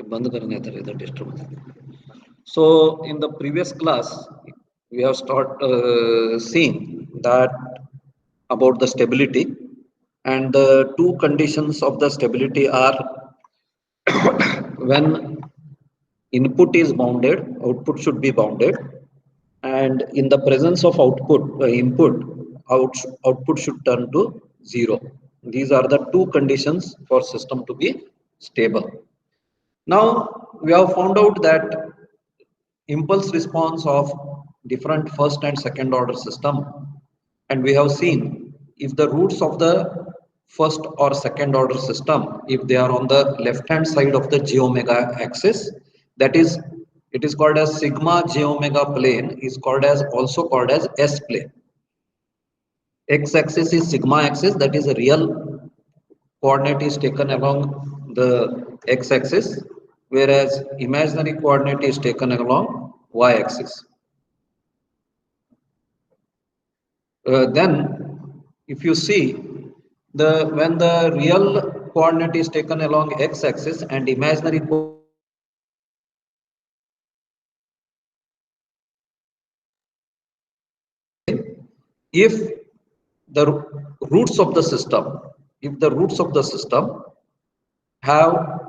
बंद करने इधर disturb. So in the previous class, we have seen that about the stability, and the two conditions of the stability are when input is bounded, output should be bounded, and in the presence of input, output should turn to zero. These are the two conditions for system to be stable. Now we have found out that impulse response of different first and second order system, and we have seen if the roots of the first or second order system, if they are on the left hand side of the j omega axis, that is, it is called as sigma j omega plane, is called as also called as S plane. X axis is sigma axis, that is a real coordinate is taken along the x axis, whereas imaginary coordinate is taken along y axis. Then if you see, when the real coordinate is taken along x axis and imaginary if the roots of the system, if the roots of the system have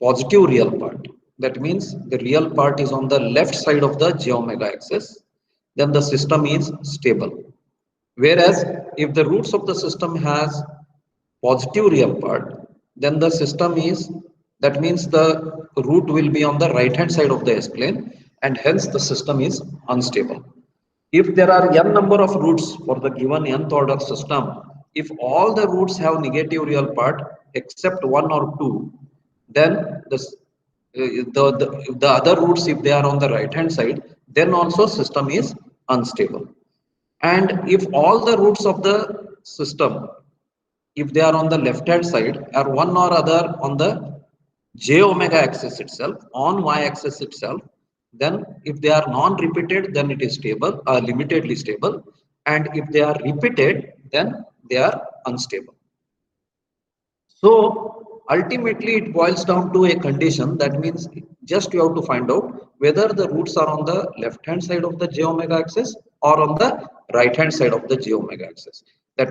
positive real part, that means the real part is on the left side of the j omega axis, then the system is stable. Whereas if the roots of the system has positive real part, then the system is, that means the root will be on the right hand side of the S plane, and hence the system is unstable. If there are n number of roots for the given nth order system, if all the roots have negative real part except one or two, then the other roots, if they are on the right hand side, then also system is unstable. And if all the roots of the system, if they are on the left hand side, are one or other on the j omega axis itself, on y axis itself, then if they are non-repeated, then it is stable, limitedly stable, and if they are repeated, then they are unstable. So ultimately it boils down to a condition, that means just you have to find out whether the roots are on the left hand side of the j omega axis or on the right hand side of the j omega axis, that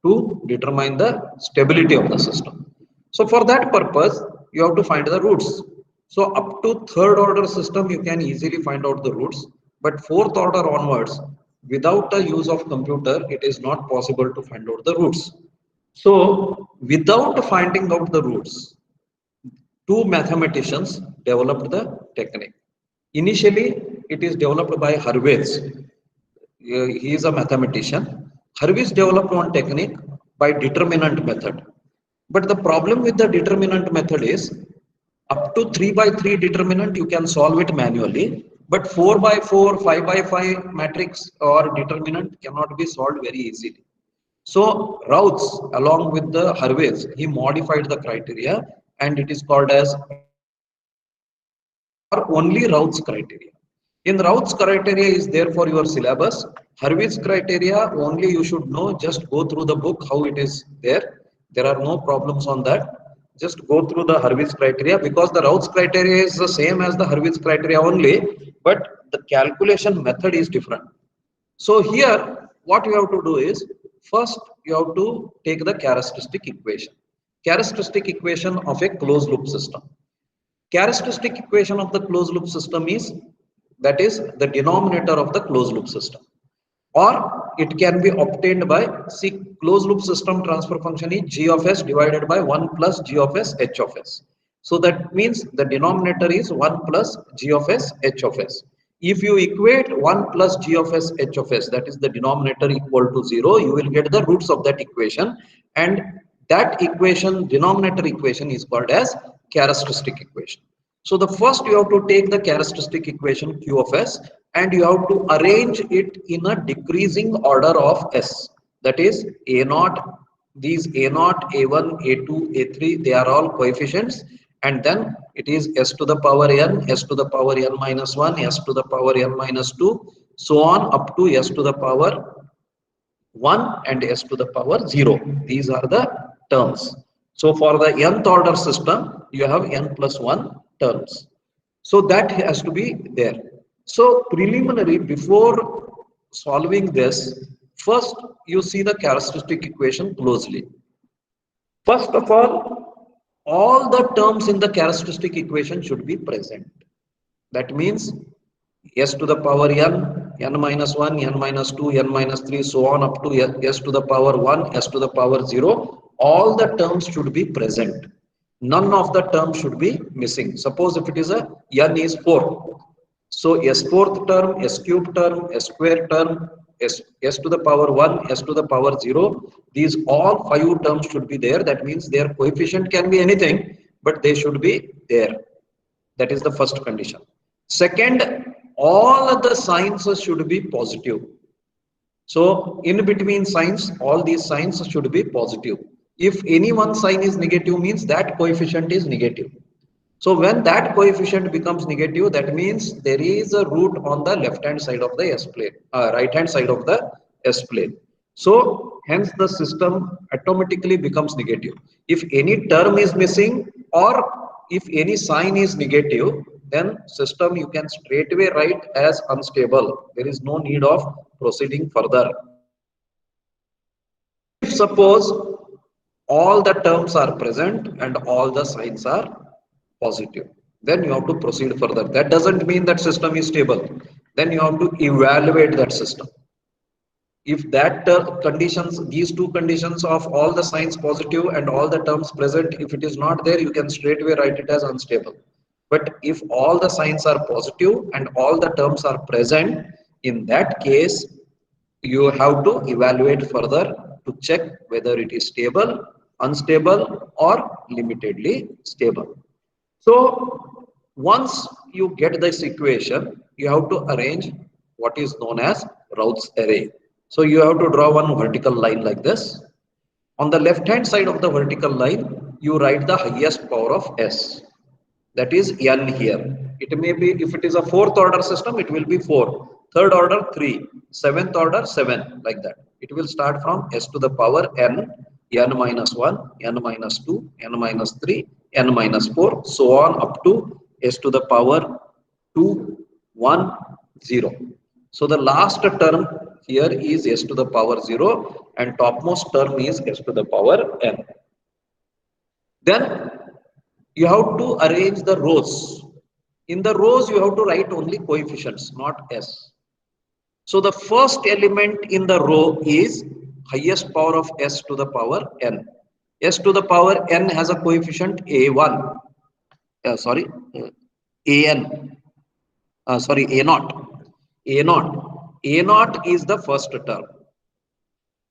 to determine the stability of the system. So for that purpose you have to find the roots. So up to third order system you can easily find out the roots, but fourth order onwards, without the use of computer, it is not possible to find out the roots. So, without finding out the roots, two mathematicians developed the technique. Initially, it is developed by Hurwitz. He is a mathematician. Hurwitz developed one technique by determinant method. But the problem with the determinant method is, up to 3 by 3 determinant you can solve it manually, but 4 by 4, 5 by 5 matrix or determinant cannot be solved very easily. So Routs, along with the Hurwitz, he modified the criteria, and it is called as or only Routs criteria. In Routs criteria is there for your syllabus. Hurwitz criteria only you should know. Just go through the book how it is there. There are no problems on that. Just go through the Hurwitz criteria, because the Routs criteria is the same as the Hurwitz criteria only, but the calculation method is different. So here what you have to do is, first you have to take the characteristic equation. Characteristic equation of a closed loop system. Characteristic equation of the closed loop system is, that is the denominator of the closed loop system. Or it can be obtained by, see, closed loop system transfer function is g of s divided by 1 plus g of s h of s. So that means the denominator is 1 plus g of s h of s. If you equate 1 plus g of s h of s, that is the denominator, equal to 0, you will get the roots of that equation, and that equation, denominator equation, is called as characteristic equation. So the first you have to take the characteristic equation q of s, and you have to arrange it in a decreasing order of s. That is a naught, these a naught, a1, a2, a3, they are all coefficients, and then it is s to the power n, s to the power n minus 1, s to the power n minus 2, so on up to s to the power 1 and s to the power 0. These are the terms. So for the nth order system, you have n plus 1 terms. So that has to be there. So preliminary, before solving this, first you see the characteristic equation closely. First of all the terms in the characteristic equation should be present. That means s to the power n, n minus 1, n minus 2, n minus 3, so on up to s to the power 1, s to the power 0. All the terms should be present. None of the terms should be missing. Suppose if it is a n is 4. So s fourth term, s cube term, s square term, s to the power 1, s to the power 0. These all 5 terms should be there. That means their coefficient can be anything, but they should be there. That is the first condition. Second, all of the signs should be positive. So in between signs, all these signs should be positive. If any one sign is negative, means that coefficient is negative. So when that coefficient becomes negative, that means there is a root on the left hand side of the S plane, right hand side of the S plane. So hence the system automatically becomes negative. If any term is missing or if any sign is negative, then system you can straightaway write as unstable. There is no need of proceeding further. If suppose all the terms are present and all the signs are positive, then you have to proceed further. That doesn't mean that system is stable. Then you have to evaluate that system. If that conditions, these two conditions of all the signs positive and all the terms present, if it is not there, you can straightaway write it as unstable. But if all the signs are positive and all the terms are present, in that case, you have to evaluate further to check whether it is stable, unstable, or limitedly stable. So once you get this equation, you have to arrange what is known as Routh's array. So you have to draw one vertical line like this. On the left hand side of the vertical line, you write the highest power of S. That is n here. It may be, if it is a fourth order system, it will be 4. Third order 3. Seventh order 7. Like that. It will start from s to the power n, n minus 1, n minus 2, n minus 3, n minus 4, so on up to s to the power 2, 1, 0. So the last term here is s to the power 0 and topmost term is s to the power n. Then you have to arrange the rows. In the rows, you have to write only coefficients, not s. So the first element in the row is highest power of s to the power n. S to the power n has a coefficient a1. An. A naught. A naught. A naught is the first term.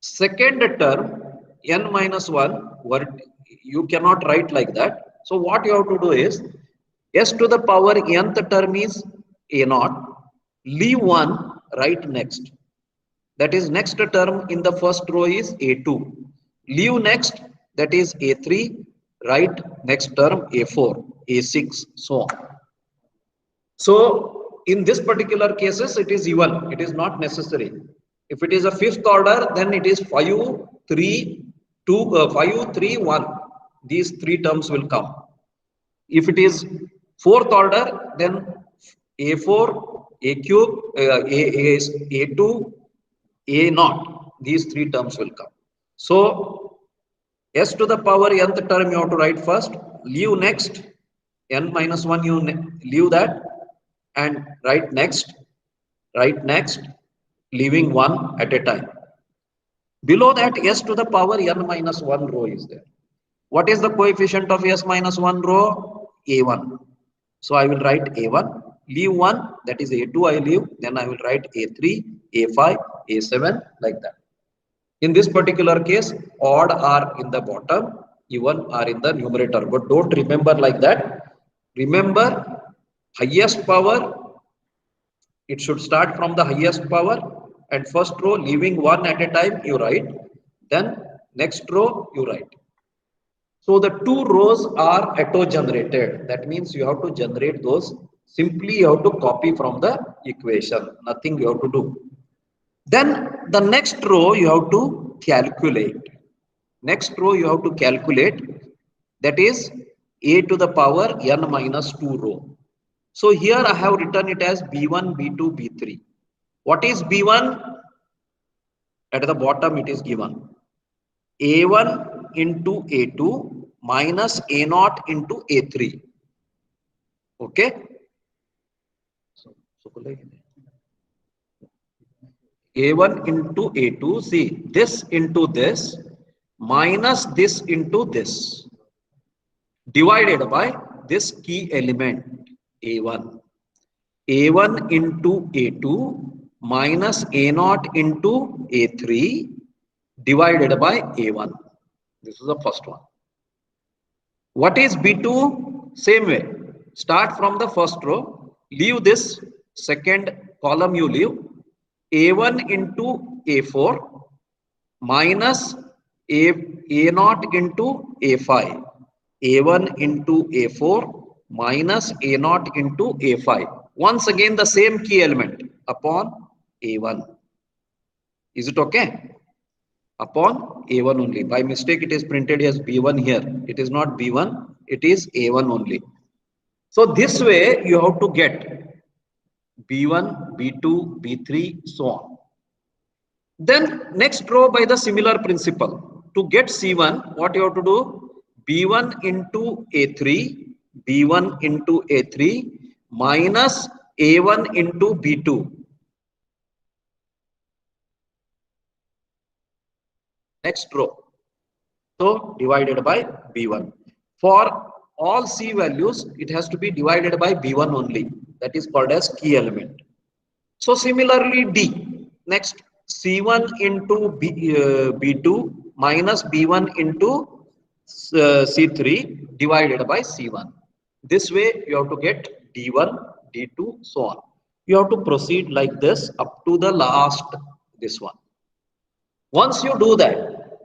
Second term, n minus 1, you cannot write like that. So what you have to do is, s to the power nth term is a naught, leave 1, write next. That is next term in the first row is a2. Leave next, that is a3, write next term a4, a6, so on. So in this particular cases, it is even, it is not necessary. If it is a fifth order, then it is 5, 3, 2, 5, 3, 1. These three terms will come. If it is fourth order, then A4, A cube, A2, A naught. These three terms will come. So s to the power nth term you have to write first, leave next, n minus 1 you leave that and write next, leaving 1 at a time. Below that, s to the power n minus 1 row is there. What is the coefficient of s minus 1 row? A1. So I will write A1, leave 1, that is A2 I leave, then I will write A3, A5, A7, like that. In this particular case, odd are in the bottom, even are in the numerator. But don't remember like that. Remember, highest power, it should start from the highest power, and first row leaving 1 at a time you write, then next row you write. So the two rows are auto-generated. That means you have to generate those. Simply you have to copy from the equation. Nothing you have to do. Then the next row you have to calculate. Next row you have to calculate. that is a to the power n minus 2 rho. So here I have written it as B1, B2, B3. What is B1? At the bottom it is given A1 into A2 minus A0 into A3. Okay. A1 into A2, see this into this minus this into this divided by this key element A1. A1 into A2 minus A0 into A3 divided by A1. This is the first one. What is B2? Same way. Start from the first row. Leave this second column you leave. A1 into A4 minus A0 into A5. A1 into A4 minus A0 into A5. Once again the same key element upon A1. Is it okay? Upon A1 only. By mistake it is printed as B1 here. It is not B1, it is A1 only. So this way you have to get B1, B2, B3, so on. Then next row by the similar principle. To get C1, what you have to do? B1 into A3, B1 into A3 minus A1 into B2. Next row. So divided by B1. For all C values, it has to be divided by B1 only. That is called as key element. So similarly D. Next C1 into B2 minus B1 into C3 divided by C1. This way you have to get D1, D2, so on. You have to proceed like this up to the last this one. Once you do that,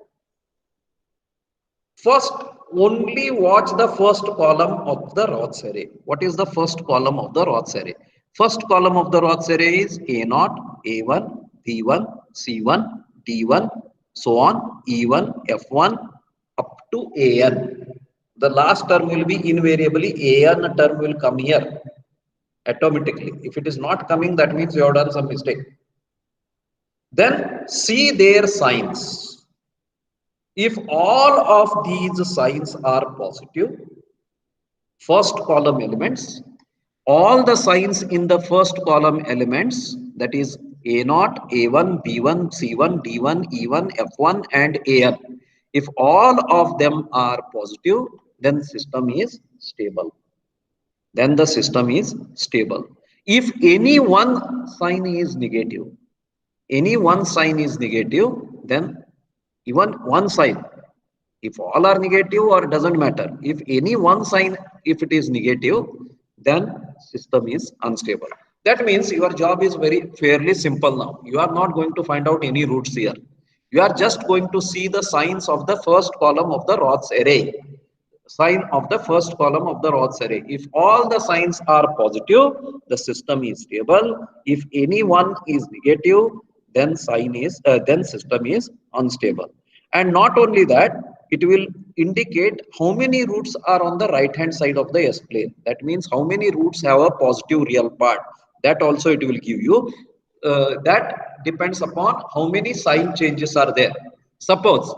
first only watch the first column of the Roth array. What is the first column of the Roth array? First column of the Roth array is A0, A1, B1, C1, D1, so on, E1, F1 up to AN. The last term will be invariably AN term will come here automatically. If it is not coming, that means you have done some mistake. Then see their signs. If all of these signs are positive, first column elements, all the signs in the first column elements, that is A0, A1, B1, C1, D1, E1, F1 and AN. If all of them are positive, then system is stable. Then the system is stable. If any one sign is negative, then even one sign, if all are negative or doesn't matter, if any one sign, if it is negative, then system is unstable. That means your job is very fairly simple now. You are not going to find out any roots here. You are just going to see the signs of the first column of the Roth's array. Sign of the first column of the Roth's array. If all the signs are positive, the system is stable. If any one is negative, then then system is unstable. And not only that, it will indicate how many roots are on the right hand side of the S plane. That means how many roots have a positive real part. That also it will give you. That depends upon how many sign changes are there. Suppose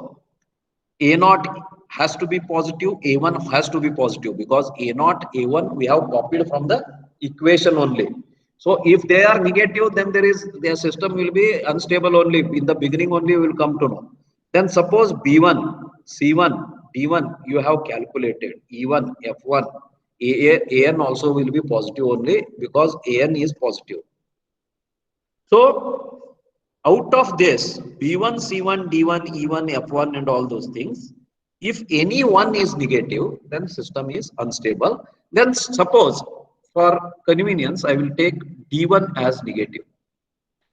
A0 has to be positive, A1 has to be positive, because A0, A1 we have copied from the equation only. So if they are negative, then their system will be unstable only. In the beginning only we will come to know. Then suppose B1, C1, D1 you have calculated, E1, F1, AN also will be positive only because AN is positive. So out of this B1, C1, D1, E1, F1 and all those things, if any one is negative, then system is unstable. Then suppose for convenience, I will take D1 as negative.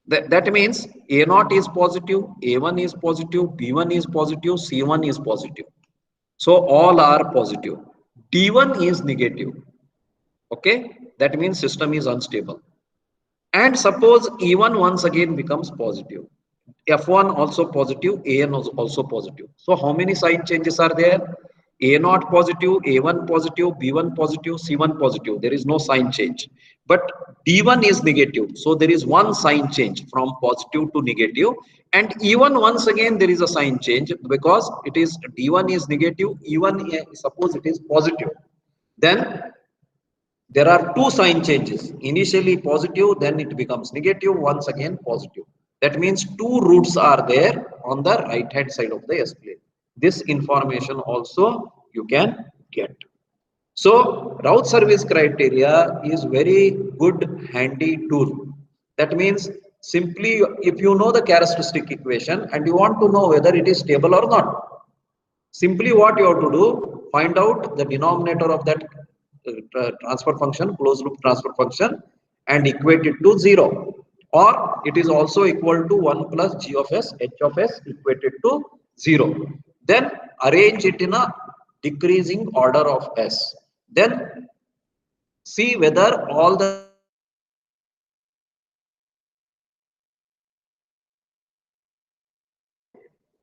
That means A0 is positive, A1 is positive, B1 is positive, C1 is positive. So all are positive. D1 is negative. Okay, that means system is unstable. And suppose E1 once again becomes positive. F1 also positive, AN also positive. So how many sign changes are there? A naught positive, A1 positive, B1 positive, C1 positive. There is no sign change. But D1 is negative. So there is one sign change from positive to negative. And even once again, there is a sign change because it is D1 is negative, E1 suppose it is positive. Then there are two sign changes. Initially positive, then it becomes negative, once again positive. That means two roots are there on the right hand side of the S plane. This information also you can get. So route service criteria is very good handy tool. That means simply if you know the characteristic equation and you want to know whether it is stable or not, simply what you have to do, find out the denominator of that transfer function, closed loop transfer function, and equate it to 0. Or it is also equal to 1 plus g of s, h of s equated to 0. Then arrange it in a decreasing order of s. Then see whether all the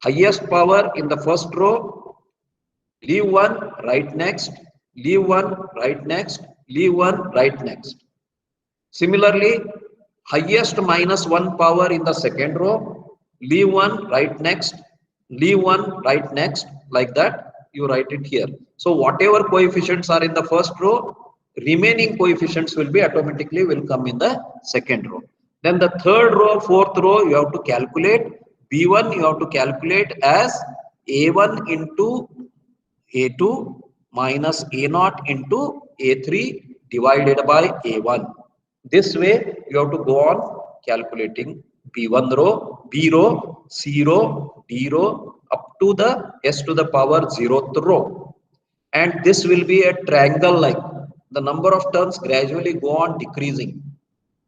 highest power in the first row, leave one, write next, leave one, write next, leave one, write next. Similarly, highest minus 1 power in the second row, leave one, write next, leave one, write next, like that, you write it here. So whatever coefficients are in the first row, remaining coefficients will be automatically will come in the second row. Then the third row, fourth row, you have to calculate. B1 you have to calculate as A1 into A2 minus A0 into A3 divided by A1. This way you have to go on calculating B1 row, B row, C row, D row up to the S to the power 0th row. And this will be a triangle like. The number of terms gradually go on decreasing.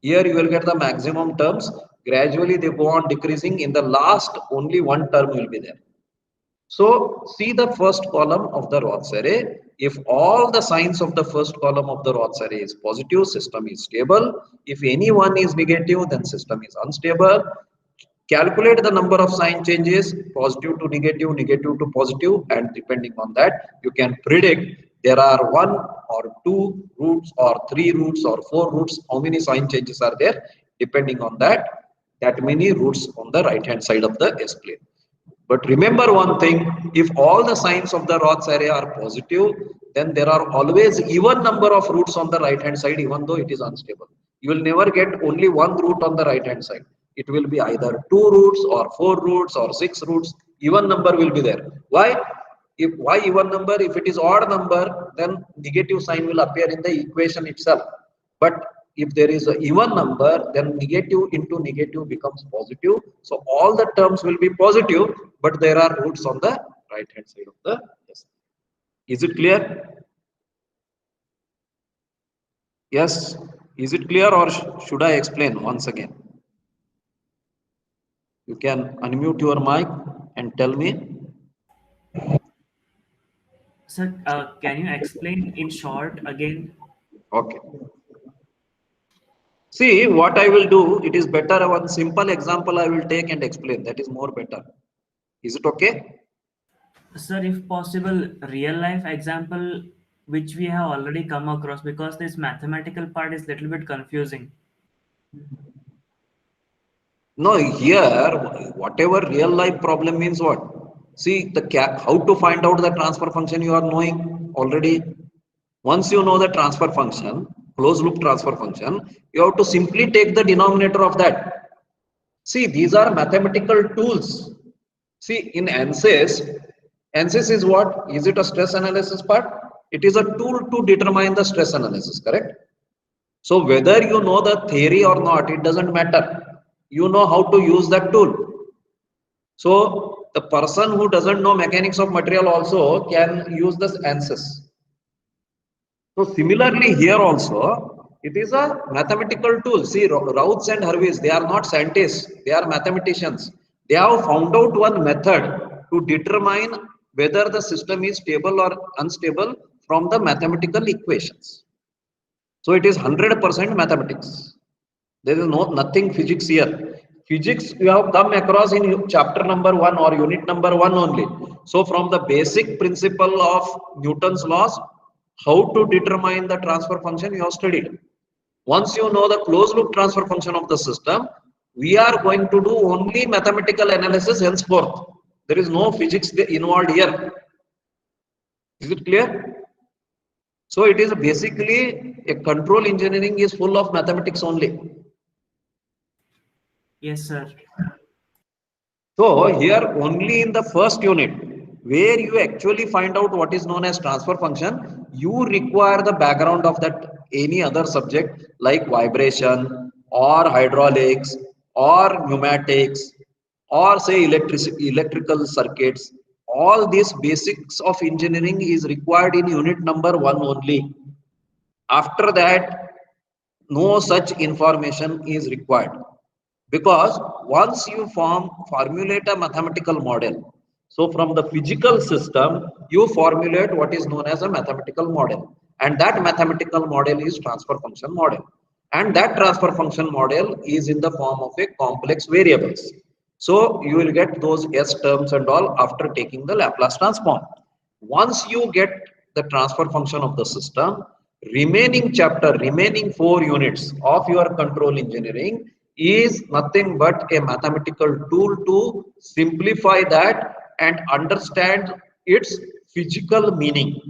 Here you will get the maximum terms. Gradually they go on decreasing. In the last only one term will be there. So see the first column of the Roth array. If all the signs of the first column of the Roth array is positive, system is stable. If any one is negative, then system is unstable. Calculate the number of sign changes, positive to negative, negative to positive, and depending on that, you can predict there are one or two roots or three roots or four roots. How many sign changes are there? Depending on that, that many roots on the right hand side of the S plane. But remember one thing, if all the signs of the Roth array are positive, then there are always even number of roots on the right hand side, even though it is unstable. You will never get only one root on the right hand side. It will be either two roots or four roots or six roots. Even number will be there. Why? Why even number? If it is odd number, then negative sign will appear in the equation itself. But if there is an even number, then negative into negative becomes positive. So all the terms will be positive, but there are roots on the right hand side of the S. Is it clear? Yes. Is it clear or should I explain once again? You can unmute your mic and tell me. Sir, can you explain in short again? Okay. See, what I will do, it is better one simple example I will take and explain. That is more better. Is it okay? Sir, if possible, real life example which we have already come across, because this mathematical part is little bit confusing. No, here, whatever real life problem means what? See, how to find out the transfer function you are knowing already. Once you know the transfer function, closed loop transfer function, you have to simply take the denominator of that. See, these are mathematical tools. See, in ANSYS, ANSYS is what? Is it a stress analysis part? It is a tool to determine the stress analysis, correct? So whether you know the theory or not, it doesn't matter. You know how to use that tool. So the person who doesn't know mechanics of material also can use this ANSYS. So similarly here also, it is a mathematical tool. See, Routs and Hurwitz, they are not scientists, they are mathematicians. They have found out one method to determine whether the system is stable or unstable from the mathematical equations. So it is 100% mathematics. There is nothing physics here. Physics you have come across in chapter number 1 or unit number 1 only. So from the basic principle of Newton's laws, how to determine the transfer function you have studied. Once you know the closed loop transfer function of the system, we are going to do only mathematical analysis henceforth. There is no physics involved here. Is it clear? So it is basically a control engineering is full of mathematics only. Yes, sir. So here only in the first unit where you actually find out what is known as transfer function, you require the background of that any other subject like vibration or hydraulics or pneumatics or say electrical circuits. All these basics of engineering is required in unit number 1 only. After that, no such information is required, because once you formulate a mathematical model, so from the physical system you formulate what is known as a mathematical model, and that mathematical model is transfer function model, and that transfer function model is in the form of a complex variables. So you will get those s terms and all after taking the Laplace transform. Once you get the transfer function of the system, remaining 4 units of your control engineering is nothing but a mathematical tool to simplify that and understand its physical meaning.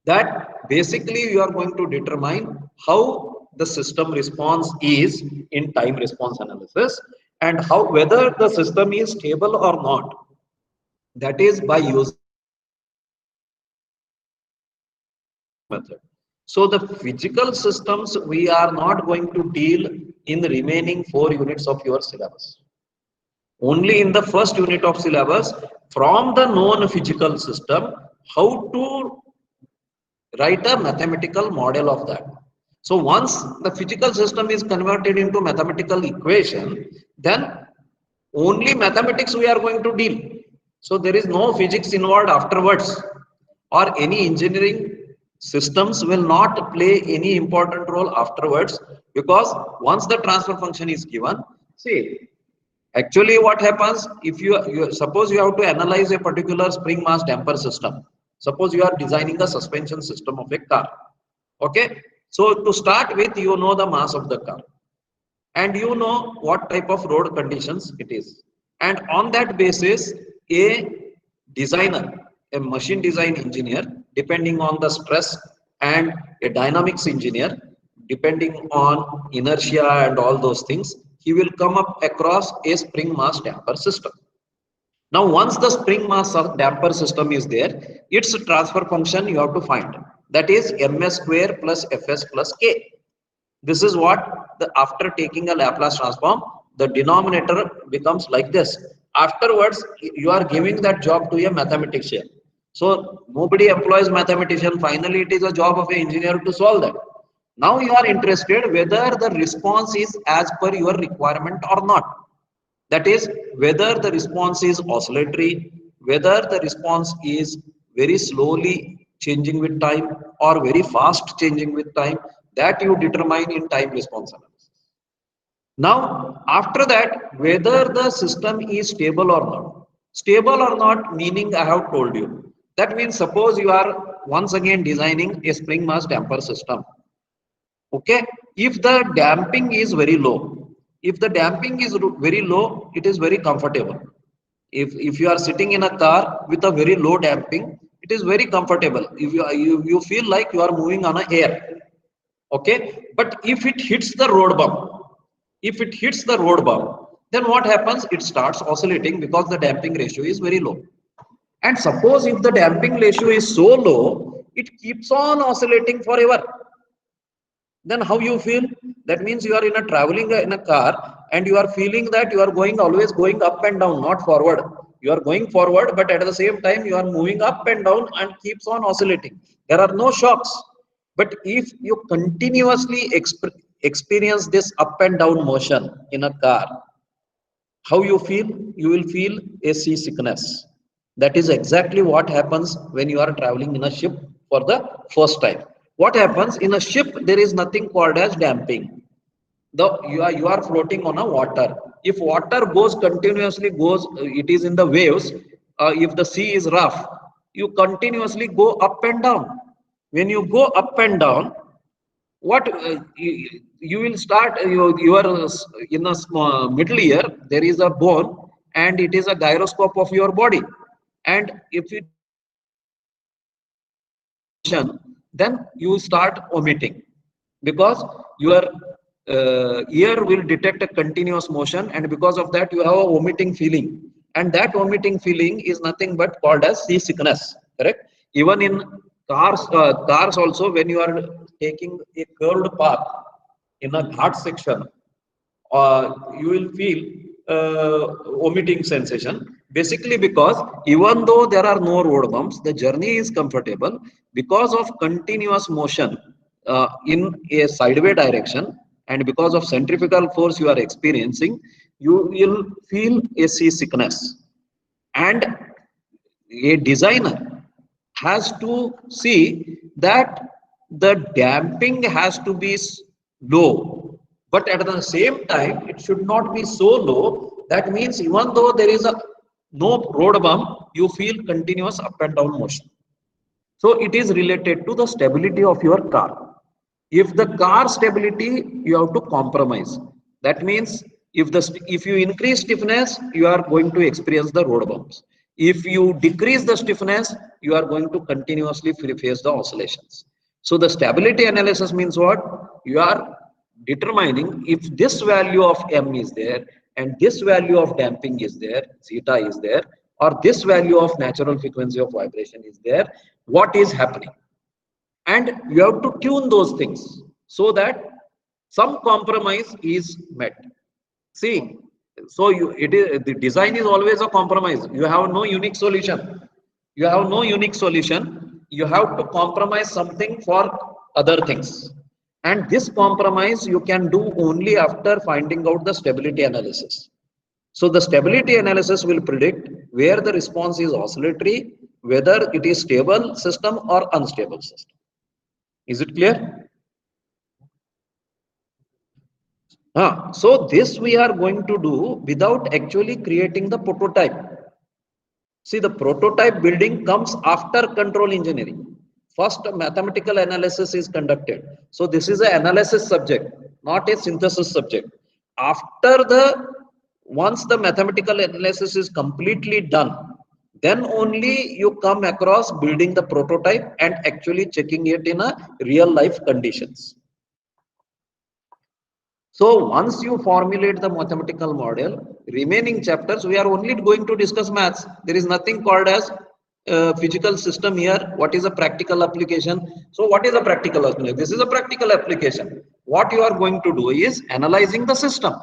That basically you are going to determine how the system response is in time response analysis, and how whether the system is stable or not. That is by using method. So the physical systems we are not going to deal in the remaining 4 units of your syllabus. Only in the first unit of syllabus, from the known physical system, how to write a mathematical model of that. So once the physical system is converted into mathematical equation, then only mathematics we are going to deal. So there is no physics involved afterwards, or any engineering systems will not play any important role afterwards, because once the transfer function is given, see, actually what happens if you suppose you have to analyze a particular spring mass damper system. Suppose you are designing a suspension system of a car. Okay, so to start with, you know the mass of the car, and you know what type of road conditions it is, and on that basis a designer, a machine design engineer, depending on the stress, and a dynamics engineer, depending on inertia and all those things, he will come up across a spring mass damper system. Now once the spring mass of damper system is there, its transfer function you have to find, that is ms square plus fs plus k. This is what the after taking a Laplace transform, the denominator becomes like this. Afterwards, you are giving that job to a mathematician. So nobody employs mathematician. Finally, it is a job of an engineer to solve that. Now you are interested whether the response is as per your requirement or not. That is, whether the response is oscillatory, whether the response is very slowly changing with time or very fast changing with time, that you determine in time response analysis. Now, after that, whether the system is stable or not. Stable or not, meaning I have told you. That means suppose you are once again designing a spring mass damper system. Okay, if the damping is very low, if the damping is very low, it is very comfortable. If you are sitting in a car with a very low damping, it is very comfortable. If you feel like you are moving on a air. Okay, but if it hits the road bump, then what happens? It starts oscillating because the damping ratio is very low. And suppose if the damping ratio is so low, it keeps on oscillating forever. Then how you feel? That means you are in a traveling in a car and you are feeling that you are always going up and down, not forward. You are going forward, but at the same time you are moving up and down and keeps on oscillating. There are no shocks. But if you continuously experience this up and down motion in a car, how you feel? You will feel a seasickness. That is exactly what happens when you are traveling in a ship for the first time. What happens in a ship? There is nothing called as damping. You are floating on a water. If water goes continuously, it is in the waves. if the sea is rough, you continuously go up and down. When you go up and down, what you will start your in a small, middle ear there is a bone, and it is a gyroscope of your body, and if it motion, then you start omitting, because your ear will detect a continuous motion, and because of that you have a vomiting feeling, and that vomiting feeling is nothing but called as seasickness, correct? Even in cars also, when you are taking a curved path in a ghat section, you will feel vomiting sensation, basically because even though there are no road bumps, the journey is comfortable because of continuous motion in a sideway direction, and because of centrifugal force you are experiencing, you will feel a seasickness. And a designer has to see that the damping has to be low, but at the same time it should not be so low. That means even though there is a no road bump, you feel continuous up and down motion. So it is related to the stability of your car. If the car stability, you have to compromise. That means if you increase stiffness, you are going to experience the road bumps. If you decrease the stiffness, you are going to continuously face the oscillations. So the stability analysis means what? You are determining if this value of M is there and this value of damping is there, zeta is there, or this value of natural frequency of vibration is there, what is happening? And you have to tune those things so that some compromise is met. See, so it is, the design is always a compromise. You have no unique solution. You have no unique solution. You have to compromise something for other things. And this compromise you can do only after finding out the stability analysis. So the stability analysis will predict where the response is oscillatory, whether it is stable system or unstable system. Is it clear? So this we are going to do without actually creating the prototype. See, the prototype building comes after control engineering. First, a mathematical analysis is conducted. So this is an analysis subject, not a synthesis subject. Once the mathematical analysis is completely done, then only you come across building the prototype and actually checking it in a real life conditions. So once you formulate the mathematical model, remaining chapters, we are only going to discuss maths. There is nothing called as physical system here. What is a practical application? So what is a practical application? This is a practical application. What you are going to do is analyzing the system.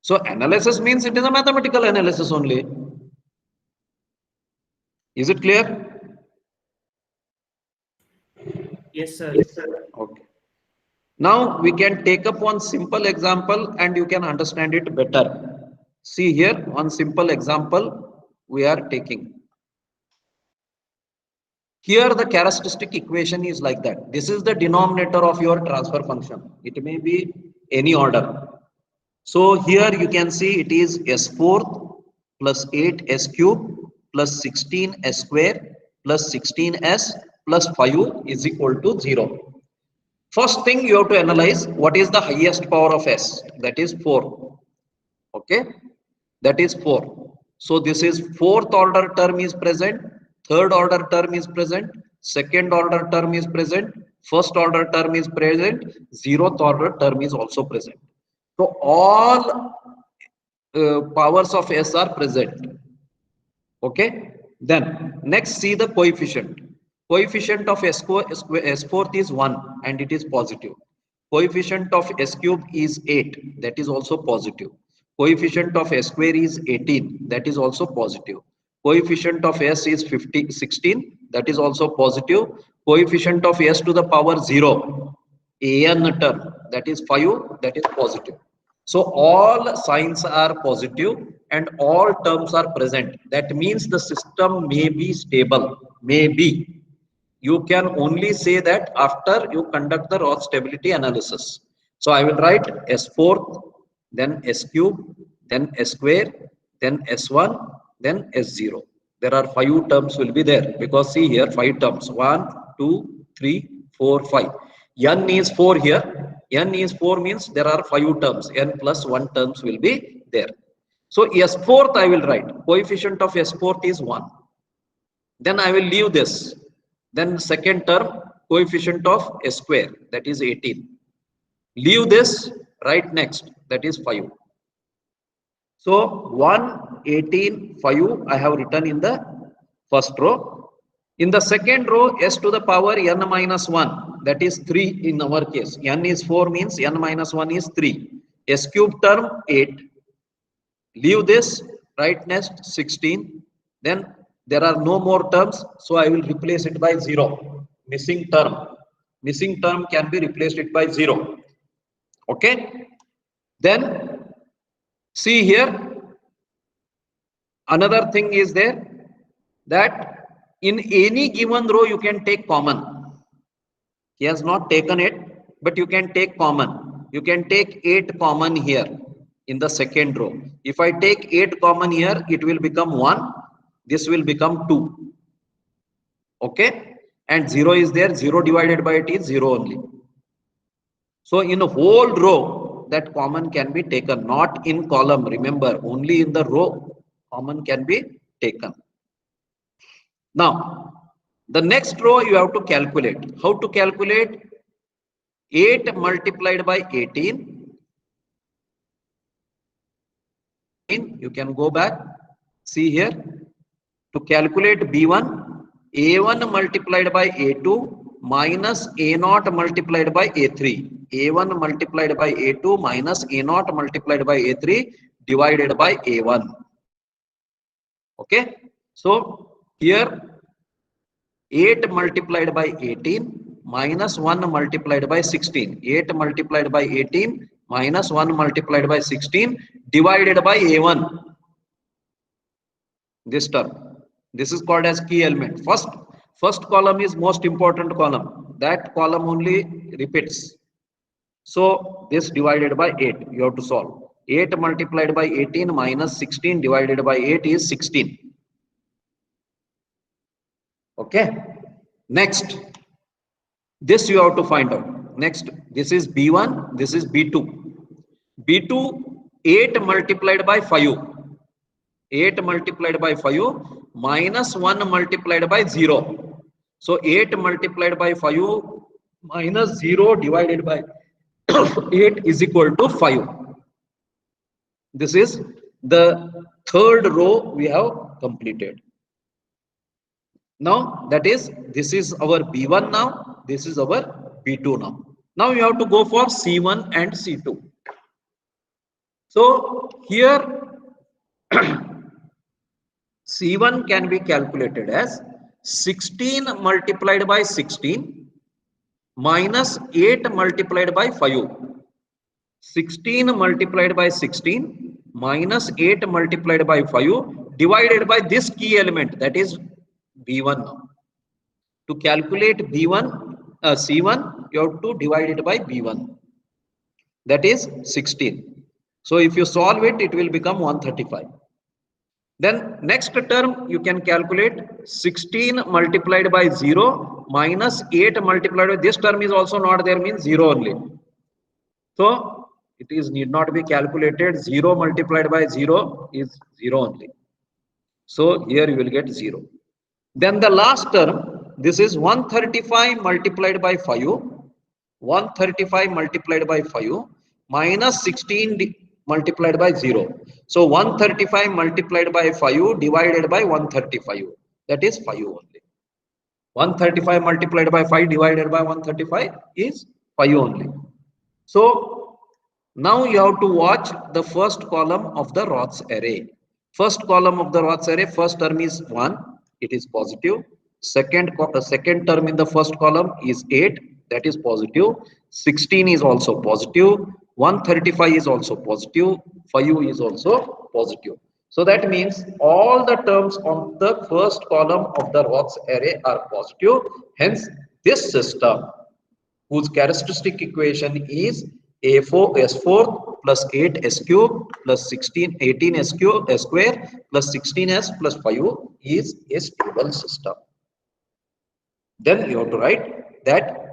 So analysis means it is a mathematical analysis only. Is it clear? Yes, sir. Yes, sir. Okay. Now we can take up one simple example and you can understand it better. See here, one simple example we are taking. Here the characteristic equation is like that. This is the denominator of your transfer function. It may be any order. So here you can see it is S4 plus 8S cube plus 16S square plus 16S plus 5 is equal to 0. First thing you have to analyze what is the highest power of S, that is 4. Okay, that is 4. So this is fourth order term is present, third order term is present, second order term is present, first order term is present, zeroth order term is also present. So all powers of S are present. Okay, then next see the coefficient. Coefficient of S4 is 1 and it is positive. Coefficient of S cube is 8, that is also positive. Coefficient of S square is 18, that is also positive. Coefficient of S is 16, that is also positive. Coefficient of S to the power 0, an term, that is 5, that is positive. So all signs are positive and all terms are present. That means the system may be stable, may be. You can only say that after you conduct the Roth stability analysis. So I will write S4, then S cube, then S square, then S1, then S0. There are 5 terms will be there, because see here 5 terms, 1, 2, 3, 4, 5. N is 4 here. N is 4 means there are 5 terms. N plus 1 terms will be there. So S4th I will write. Coefficient of S4th is 1. Then I will leave this. Then second term, coefficient of S square, that is 18. Leave this, write next, that is 5. So 1, 18, 5 I have written in the first row. In the second row, S to the power n minus 1, that is 3 in our case. N is 4 means n minus 1 is 3. S cube term 8. Leave this, write next 16. Then there are no more terms, so I will replace it by 0. Missing term. Missing term can be replaced it by 0. Okay. Then see here, another thing is there, that in any given row you can take common. He has not taken it, but you can take common. You can take 8 common here in the second row. If I take 8 common here, it will become 1. This will become 2. Okay. And 0 is there. 0 divided by it is 0 only. So in a whole row, that common can be taken, not in column. Remember, only in the row common can be taken. Now, the next row you have to calculate. How to calculate? 8 multiplied by 18. You can go back. See here. To calculate B1, A1 multiplied by A2 minus A0 multiplied by A3. A1 multiplied by A2 minus A0 multiplied by A3 divided by A1. Okay. So here 8 multiplied by 18 minus 1 multiplied by 16. 8 multiplied by 18 minus 1 multiplied by 16 divided by A1. This term. This is called as key element. First column is most important column. That column only repeats. So this divided by 8 you have to solve. 8 multiplied by 18 minus 16 divided by 8 is 16. Okay. Next, this you have to find out. Next, this is B1, this is B2. B2, 8 multiplied by 5. 8 multiplied by 5 minus 1 multiplied by 0. So 8 multiplied by 5 minus 0 divided by 8 is equal to 5. This is the third row we have completed. Now that is, this is our B1 now, this is our B2 now. Now you have to go for C1 and C2. So here C1 can be calculated as 16 multiplied by 16 minus 8 multiplied by 5. 16 multiplied by 16 minus 8 multiplied by 5 divided by this key element, that is B1 now. To calculate B1, C1, you have to divide it by B1. That is 16. So if you solve it, it will become 135. Then next term you can calculate 16 multiplied by 0 minus 8 multiplied by this term is also not there, means 0 only. So it is need not be calculated. 0 multiplied by 0 is 0 only. So here you will get 0. Then the last term, this is 135 multiplied by 5. 135 multiplied by 5 minus 16 multiplied by 0. So 135 multiplied by 5 divided by 135. That is 5 only. 135 multiplied by 5 divided by 135 is 5 only. So now you have to watch the first column of the Roth's array. First column of the Roth's array, first term is 1. It is positive. Second term in the first column is 8. That is positive. 16 is also positive. 135 is also positive. 5 is also positive. So that means all the terms on the first column of the Roth's array are positive. Hence, this system, whose characteristic equation is S4 plus 8s cube plus 18s cube square plus 16s plus 5 is a stable system. Then you have to write that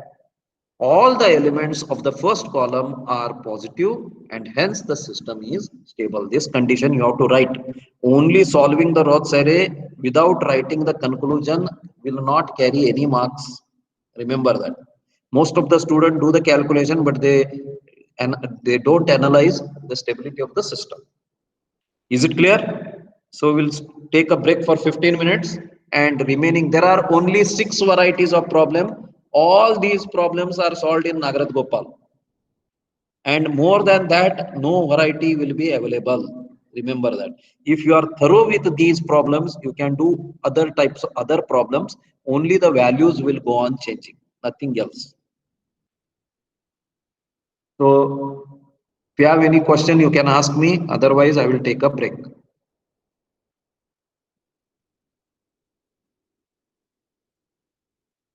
all the elements of the first column are positive and hence the system is stable. This condition you have to write. Only solving the Roth's array without writing the conclusion will not carry any marks. Remember that. Most of the students do the calculation, but they don't analyze the stability of the system. Is it clear? So we'll take a break for 15 minutes and remaining there are only 6 varieties of problem. All these problems are solved in Nagaraj Gopal. And more than that, no variety will be available. Remember that. If you are thorough with these problems, you can do other types of other problems. Only the values will go on changing, nothing else. So if you have any question, you can ask me. Otherwise, I will take a break.